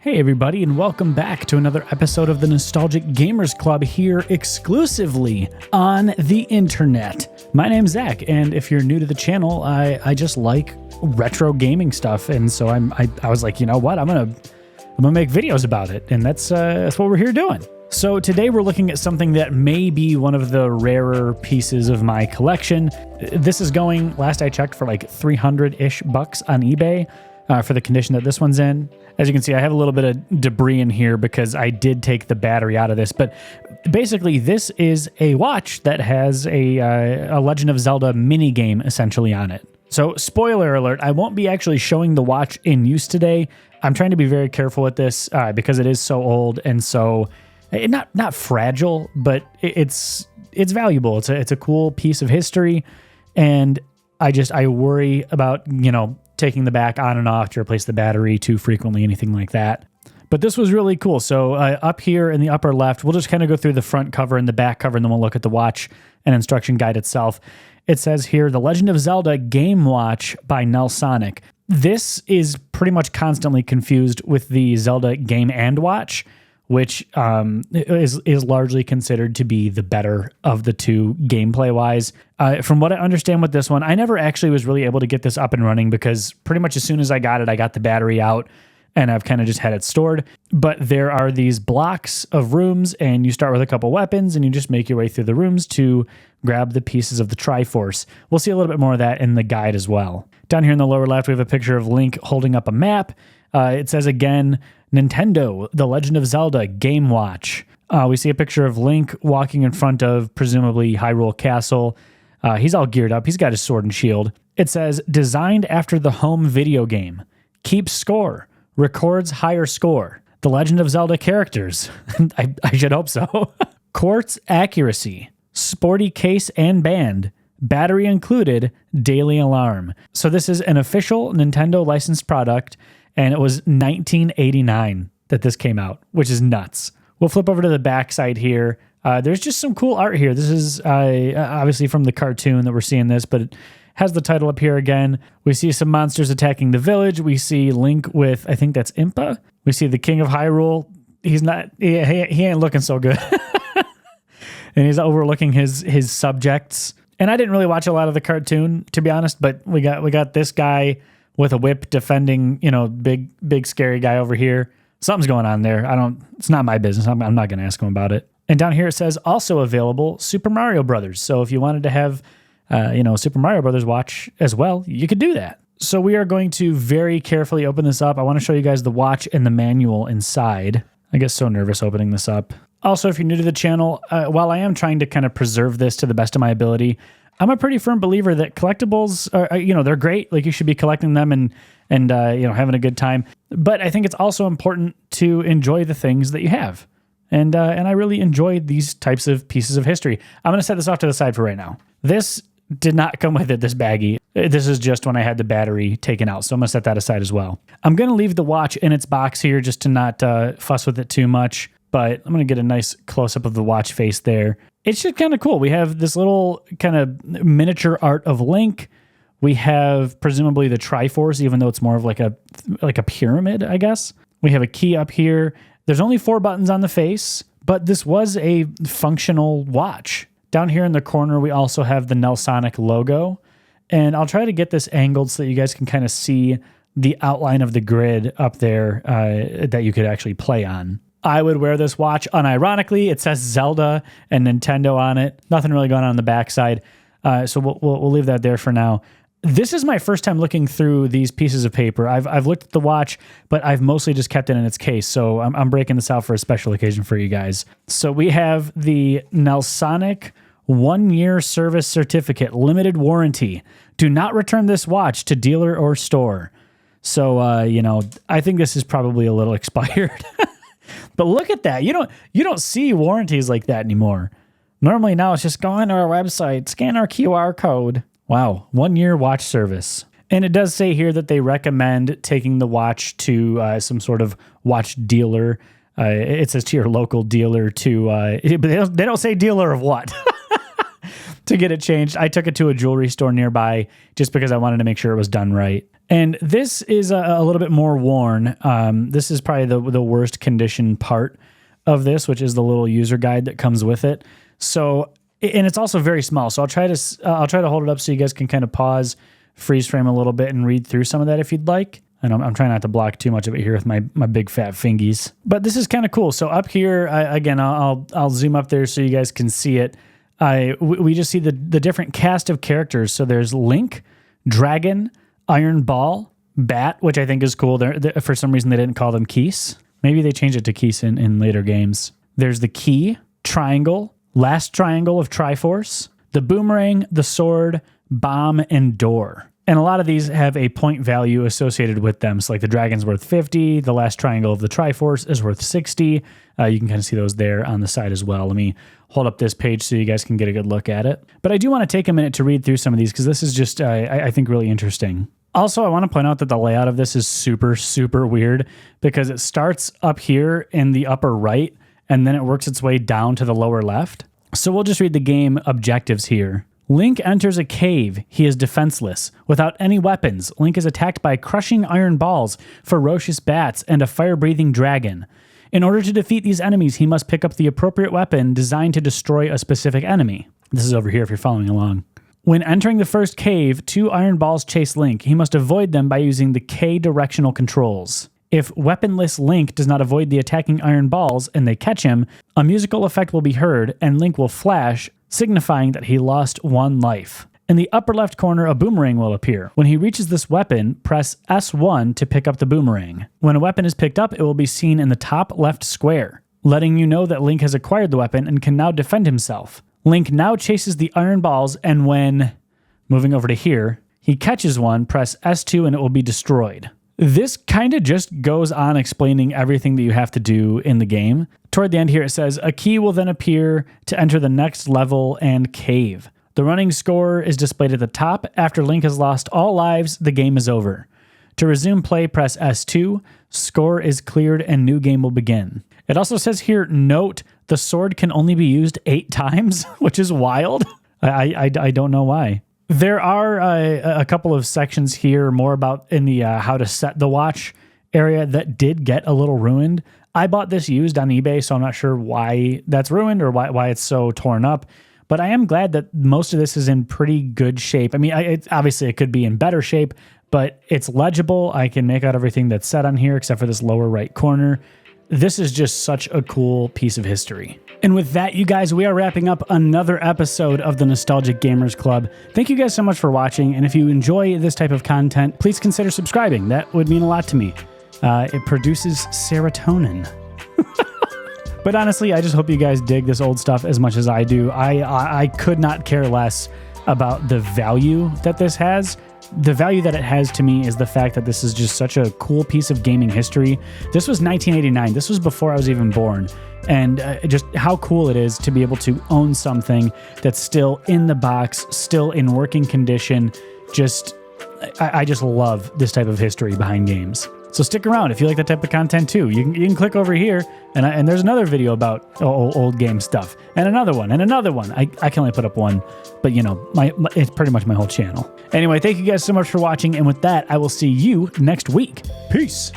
Hey everybody, and welcome back to another episode of the Nostalgic Gamers Club here exclusively on the internet. My name's Zach, and if you're new to the channel, I just like retro gaming stuff, and so I was like, you know what, I'm gonna make videos about it, and that's what we're here doing. So today we're looking at something that may be one of the rarer pieces of my collection. This is going, last I checked, for like 300-ish bucks on eBay for the condition that this one's in. As you can see, I have a little bit of debris in here because I did take the battery out of this, but basically this is a watch that has a Legend of Zelda minigame essentially on it. So spoiler alert, I won't be actually showing the watch in use today. I'm trying to be very careful with this because it is so old and so, not fragile, but it's valuable. It's a cool piece of history, and I worry about, taking the back on and off to replace the battery too frequently, anything like that. But this was really cool. So up here in the upper left, we'll just kind of go through the front cover and the back cover, and then we'll look at the watch and instruction guide itself. It says here, The Legend of Zelda Game Watch by Nelsonic. This is pretty much constantly confused with the Zelda Game & Watch, which is largely considered to be the better of the two gameplay-wise. From what I understand with this one, I never actually was really able to get this up and running because pretty much as soon as I got it, I got the battery out and I've kind of just had it stored. But there are these blocks of rooms, and you start with a couple weapons and you just make your way through the rooms to grab the pieces of the Triforce. We'll see a little bit more of that in the guide as well. Down here in the lower left, we have a picture of Link holding up a map. It says again, Nintendo, The Legend of Zelda Game Watch. We see a picture of Link walking in front of presumably Hyrule Castle. He's all geared up. He's got his sword and shield. It says, designed after the home video game. Keeps score. Records higher score. The Legend of Zelda characters. I should hope so. Quartz accuracy. Sporty case and band. Battery included. Daily alarm. So this is an official Nintendo licensed product, and it was 1989 that this came out, which is nuts. We'll flip over to the back side here. There's just some cool art here. This is obviously from the cartoon that we're seeing this, but it has the title up here again. We see some monsters attacking the village. We see Link with, I think that's Impa. We see the King of Hyrule. He ain't looking so good. And he's overlooking his subjects. And I didn't really watch a lot of the cartoon, to be honest, but we got this guy with a whip defending, big scary guy over here. Something's going on there. It's not my business. I'm not going to ask him about it. And down here it says also available Super Mario Brothers. So if you wanted to have, Super Mario Brothers watch as well, you could do that. So we are going to very carefully open this up. I want to show you guys the watch and the manual inside. I get so nervous opening this up. Also, if you're new to the channel, while I am trying to kind of preserve this to the best of my ability, I'm a pretty firm believer that collectibles are, they're great. Like, you should be collecting them and having a good time. But I think it's also important to enjoy the things that you have. And I really enjoy these types of pieces of history. I'm going to set this off to the side for right now. This did not come with it, this baggie. This is just when I had the battery taken out. So I'm going to set that aside as well. I'm going to leave the watch in its box here just to not fuss with it too much. But I'm going to get a nice close-up of the watch face there. It's just kind of cool. We have this little kind of miniature art of Link. We have presumably the Triforce, even though it's more of like a pyramid, I guess. We have a key up here. There's only 4 buttons on the face, but this was a functional watch. Down here in the corner, we also have the Nelsonic logo. And I'll try to get this angled so that you guys can kind of see the outline of the grid up there that you could actually play on. I would wear this watch unironically. It says Zelda and Nintendo on it. Nothing really going on the backside. So we'll leave that there for now. This is my first time looking through these pieces of paper. I've looked at the watch, but I've mostly just kept it in its case. So I'm breaking this out for a special occasion for you guys. So we have the Nelsonic 1-year service certificate, limited warranty. Do not return this watch to dealer or store. So, I think this is probably a little expired. But look at that. You don't see warranties like that anymore. Normally now it's just go on to our website, scan our QR code. Wow, 1-year watch service. And it does say here that they recommend taking the watch to some sort of watch dealer. It says to your local dealer but they don't say dealer of what. To get it changed. I took it to a jewelry store nearby just because I wanted to make sure it was done right. And this is a little bit more worn. This is probably the worst condition part of this, which is the little user guide that comes with it. So, and it's also very small. So I'll try to hold it up so you guys can kind of pause, freeze frame a little bit, and read through some of that if you'd like. And I'm trying not to block too much of it here with my big fat fingies. But this is kind of cool. So up here, again, I'll zoom up there so you guys can see it. We just see the different cast of characters. So there's Link, Dragon, Iron Ball, Bat, which I think is cool. For some reason, they didn't call them Keys. Maybe they changed it to Keys in later games. There's the Key, Triangle, Last Triangle of Triforce, the Boomerang, the Sword, Bomb, and Door. And a lot of these have a point value associated with them. So like the Dragon's worth 50, the Last Triangle of the Triforce is worth 60. You can kind of see those there on the side as well. Let me hold up this page so you guys can get a good look at it. But I do want to take a minute to read through some of these because this is just, I think, really interesting. Also, I want to point out that the layout of this is super, super weird because it starts up here in the upper right and then it works its way down to the lower left. So we'll just read the game objectives here. Link enters a cave. He is defenseless. Without any weapons, Link is attacked by crushing iron balls, ferocious bats, and a fire-breathing dragon. In order to defeat these enemies, he must pick up the appropriate weapon designed to destroy a specific enemy. This is over here if you're following along. When entering the first cave, 2 iron balls chase Link. He must avoid them by using the K directional controls. If weaponless Link does not avoid the attacking iron balls and they catch him, a musical effect will be heard and Link will flash, signifying that he lost 1 life. In the upper left corner, a boomerang will appear. When he reaches this weapon, press S1 to pick up the boomerang. When a weapon is picked up, it will be seen in the top left square, letting you know that Link has acquired the weapon and can now defend himself. Link now chases the iron balls, and when, moving over to here, he catches one, press S2 and it will be destroyed. This kind of just goes on explaining everything that you have to do in the game. Toward the end here, it says, a key will then appear to enter the next level and cave. The running score is displayed at the top. After Link has lost all lives, the game is over. To resume play, press S2. Score is cleared and new game will begin. It also says here, note, the sword can only be used 8 times, which is wild. I don't know why. There are a couple of sections here more about in the how to set the watch area that did get a little ruined. I bought this used on eBay, so I'm not sure why that's ruined or why it's so torn up. But I am glad that most of this is in pretty good shape. I mean, obviously it could be in better shape, but it's legible. I can make out everything that's said on here except for this lower right corner. This is just such a cool piece of history. And with that, you guys, we are wrapping up another episode of the Nostalgic Gamers Club. Thank you guys so much for watching, and if you enjoy this type of content, please consider subscribing. That would mean a lot to me. It produces serotonin. But honestly, I just hope you guys dig this old stuff as much as I do. I could not care less about the value that this has. The value that it has to me is the fact that this is just such a cool piece of gaming history. This was 1989. This was before I was even born. And just how cool it is to be able to own something that's still in the box, still in working condition. I just love this type of history behind games. So stick around if you like that type of content too. You can click over here, and there's another video about old game stuff, and another one, and another one. I can only put up one, but you know, it's pretty much my whole channel. Anyway, thank you guys so much for watching, and with that, I will see you next week. Peace.